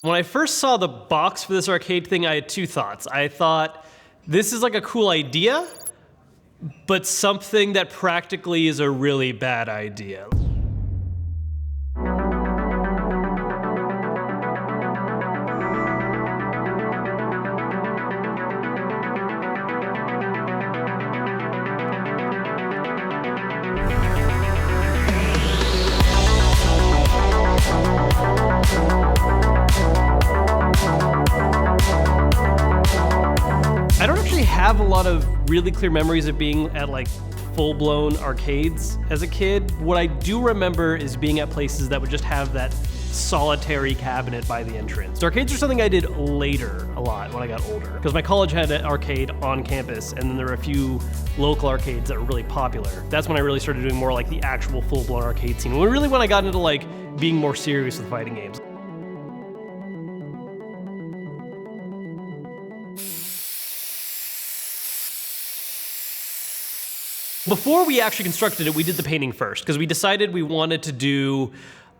When I first saw the box for this arcade thing, I had two thoughts. I thought, this is like a cool idea, but something that practically is a really bad idea. I don't actually have a lot of really clear memories of being at like full-blown arcades as a kid. What I do remember is being at places that would just have that solitary cabinet by the entrance. Arcades are something I did later a lot when I got older, because my college had an arcade on campus, and then there were a few local arcades that were really popular. That's when I really started doing more like the actual full-blown arcade scene. When I got into like being more serious with fighting games. Before we actually constructed it, we did the painting first, because we decided we wanted to do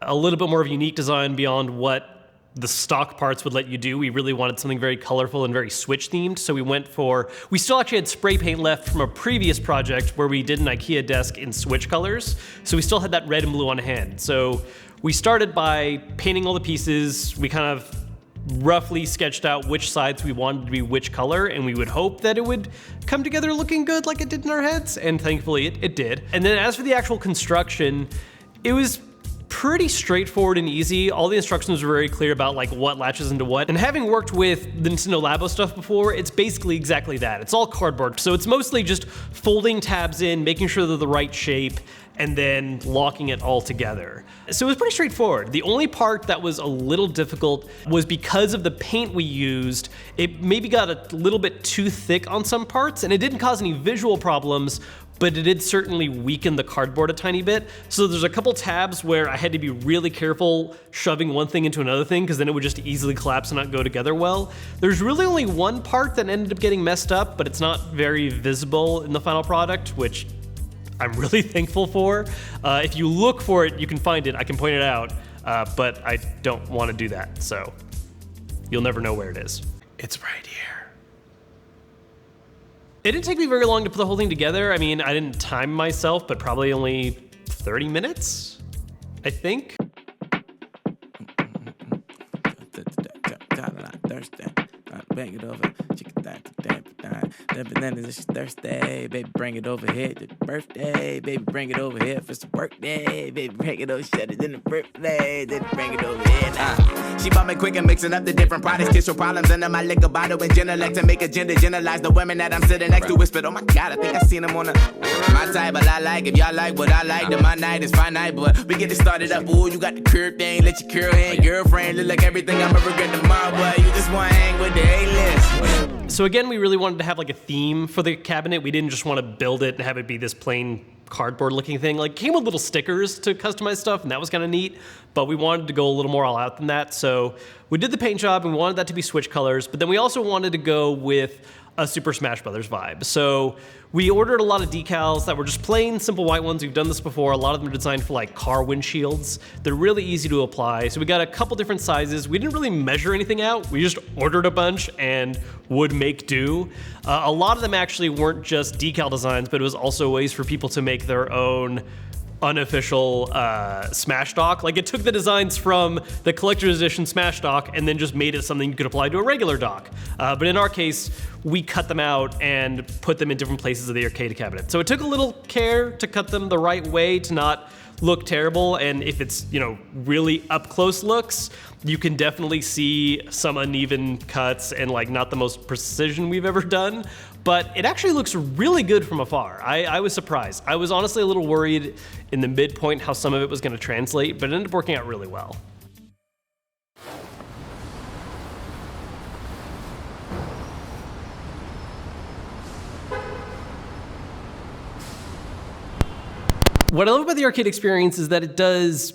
a little bit more of a unique design beyond what the stock parts would let you do. We really wanted something very colorful and very Switch themed, so we still actually had spray paint left from a previous project where we did an IKEA desk in Switch colors, so we still had that red and blue on hand. So we started by painting all the pieces. We kind of roughly sketched out which sides we wanted to be which color, and we would hope that it would come together looking good like it did in our heads, and thankfully it did. And then as for the actual construction, it was pretty straightforward and easy. All the instructions were very clear about like what latches into what. And having worked with the Nintendo Labo stuff before, it's basically exactly that. It's all cardboard, so it's mostly just folding tabs in, making sure they're the right shape, and then locking it all together. So it was pretty straightforward. The only part that was a little difficult was because of the paint we used, it maybe got a little bit too thick on some parts, and it didn't cause any visual problems, but it did certainly weaken the cardboard a tiny bit. So there's a couple tabs where I had to be really careful shoving one thing into another thing, because then it would just easily collapse and not go together well. There's really only one part that ended up getting messed up, but it's not very visible in the final product, which I'm really thankful for. If you look for it, you can find it. I can point it out, but I don't want to do that, so you'll never know where it is. It's right here. It didn't take me very long to put the whole thing together. I mean, I didn't time myself, but probably only 30 minutes, I think. Bang it over, it's Thursday, baby, bring it over here. The birthday, baby, bring it over here. If it's a birthday, baby, bring it over. Shut it in the birthday, then bring it over here. She bought me quick and mixing up the different products. Kiss her problems into my liquor bottle and Genelec to make a generalize the women that I'm sitting next to. Whispered, oh my God, I think I seen them on my type, but I like. If y'all like what I like, then my night is finite. But we get it started up. Ooh, you got the curve thing, let your curl in. Girlfriend, look like everything I'm ever get tomorrow, boy. You just wanna hang with the A-list. So again, we really wanted to have like a theme for the cabinet. We didn't just want to build it and have it be this plain cardboard looking thing. Like, came with little stickers to customize stuff, and that was kind of neat, but we wanted to go a little more all out than that. So we did the paint job, and we wanted that to be Switch colors, but then we also wanted to go with a Super Smash Brothers vibe. So we ordered a lot of decals that were just plain, simple white ones. We've done this before. A lot of them are designed for like car windshields. They're really easy to apply. So we got a couple different sizes. We didn't really measure anything out. We just ordered a bunch and would make do. A lot of them actually weren't just decal designs, but it was also ways for people to make their own unofficial Smash Dock. Like, it took the designs from the collector's edition Smash Dock and then just made it something you could apply to a regular dock. But in our case, we cut them out and put them in different places of the arcade cabinet. So it took a little care to cut them the right way to not look terrible, and if it's, you know, really up close looks, you can definitely see some uneven cuts and like not the most precision we've ever done, but it actually looks really good from afar. I was surprised. I was honestly a little worried in the midpoint how some of it was going to translate, but it ended up working out really well. What I love about the arcade experience is that it does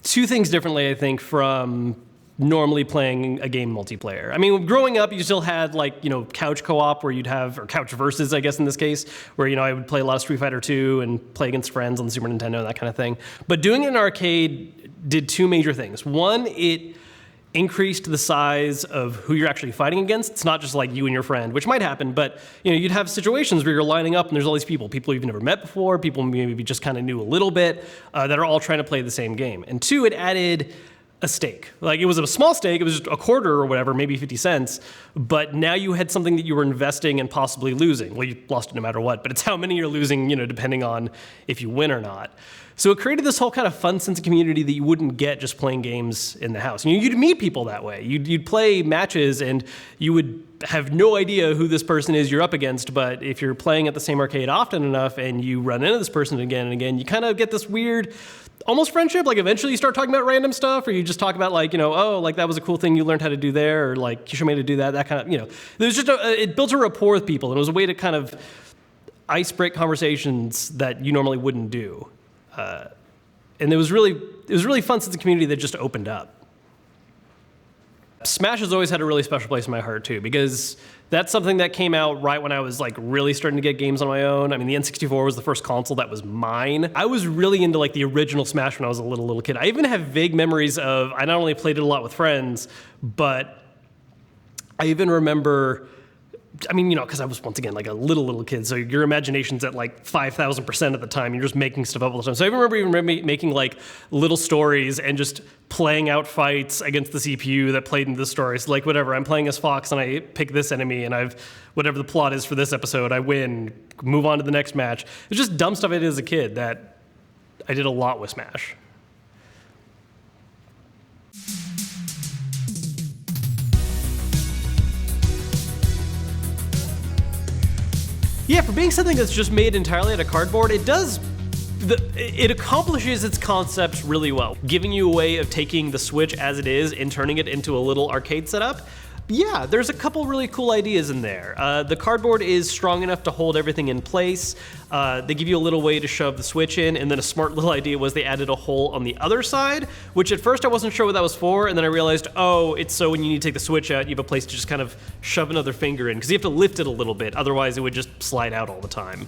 two things differently, I think, from normally playing a game multiplayer. I mean, growing up, you still had like, you know, couch co-op where you'd have, or couch versus, I guess in this case, where, you know, I would play a lot of Street Fighter 2 and play against friends on the Super Nintendo and that kind of thing. But doing it in an arcade did two major things. One, it increased the size of who you're actually fighting against. It's not just like you and your friend, which might happen, but you'd have situations where you're lining up and there's all these people you've never met before, people maybe just kind of knew a little bit, that are all trying to play the same game. And two, it added a stake. Like, it was a small stake, it was just a quarter or whatever, maybe 50 cents, but now you had something that you were investing and possibly losing. Well, you lost it no matter what, but it's how many you're losing, depending on if you win or not. So it created this whole kind of fun sense of community that you wouldn't get just playing games in the house. You'd meet people that way. You'd play matches and you would have no idea who this person is you're up against, but if you're playing at the same arcade often enough and you run into this person again and again, you kind of get this weird, almost friendship. Like, eventually you start talking about random stuff, or you just talk about like, oh, like that was a cool thing you learned how to do there, or like you showed me how to do that, that kind of, there's just it built a rapport with people, and it was a way to kind of ice break conversations that you normally wouldn't do. And it was really fun sense of community that just opened up. Smash has always had a really special place in my heart too, because that's something that came out right when I was like really starting to get games on my own. I mean, the N64 was the first console that was mine. I was really into like the original Smash when I was a little kid. I even have vague memories of, I not only played it a lot with friends, but I even remember, because I was, once again, like a little kid, so your imagination's at like 5,000% at the time. You're just making stuff up all the time. So I remember making like little stories and just playing out fights against the CPU that played into the stories. Like, whatever, I'm playing as Fox and I pick this enemy and whatever the plot is for this episode, I win, move on to the next match. It's just dumb stuff I did as a kid that I did a lot with Smash. Yeah, for being something that's just made entirely out of cardboard, it accomplishes its concepts really well, giving you a way of taking the Switch as it is and turning it into a little arcade setup. Yeah, there's a couple really cool ideas in there. The cardboard is strong enough to hold everything in place. They give you a little way to shove the Switch in, and then a smart little idea was they added a hole on the other side, which at first I wasn't sure what that was for, and then I realized, oh, it's so when you need to take the Switch out, you have a place to just kind of shove another finger in, because you have to lift it a little bit, otherwise it would just slide out all the time.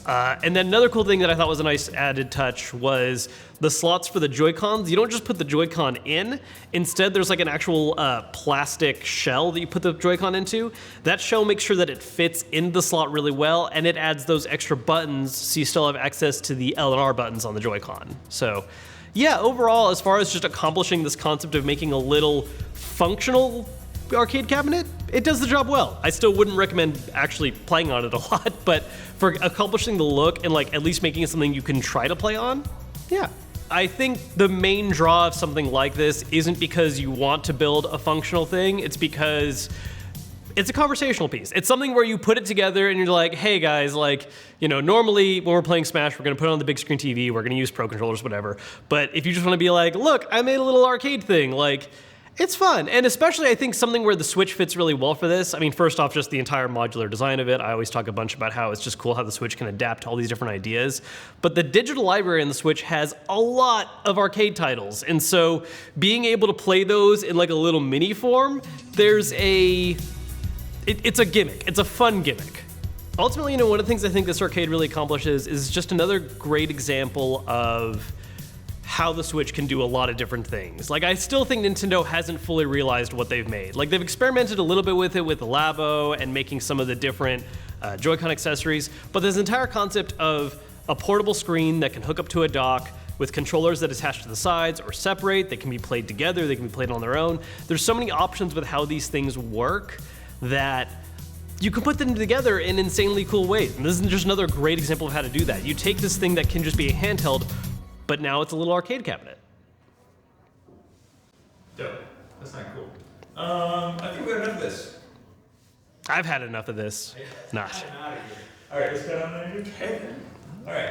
And then another cool thing that I thought was a nice added touch was the slots for the Joy-Cons. You don't just put the Joy-Con in. Instead, there's like an actual plastic shell that you put the Joy-Con into. That shell makes sure that it fits in the slot really well, and it adds those extra buttons so you still have access to the L and R buttons on the Joy-Con. So yeah, overall, as far as just accomplishing this concept of making a little functional arcade cabinet, it does the job well. I still wouldn't recommend actually playing on it a lot, but for accomplishing the look and like at least making it something you can try to play on, yeah. I think the main draw of something like this isn't because you want to build a functional thing, it's because it's a conversational piece. It's something where you put it together and you're like, hey guys, like, normally when we're playing Smash, we're gonna put it on the big screen TV, we're gonna use Pro Controllers, whatever. But if you just wanna be like, look, I made a little arcade thing, like, it's fun, and especially I think something where the Switch fits really well for this. I mean, first off, just the entire modular design of it. I always talk a bunch about how it's just cool how the Switch can adapt to all these different ideas. But the digital library in the Switch has a lot of arcade titles, and so being able to play those in like a little mini form, it's a gimmick. It's a fun gimmick. Ultimately, one of the things I think this arcade really accomplishes is just another great example of how the Switch can do a lot of different things. Like, I still think Nintendo hasn't fully realized what they've made. Like, they've experimented a little bit with it with the labo and making some of the different Joy-Con accessories, but this entire concept of a portable screen that can hook up to a dock with controllers that attach to the sides or separate, they can be played together, they can be played on their own. There's so many options with how these things work that you can put them together in insanely cool ways. And this is just another great example of how to do that. You take this thing that can just be a handheld, but now it's a little arcade cabinet. Dope. That's not cool. I think we got enough of this. I've had enough of this. Not. All right, let's get on there. Okay. All right.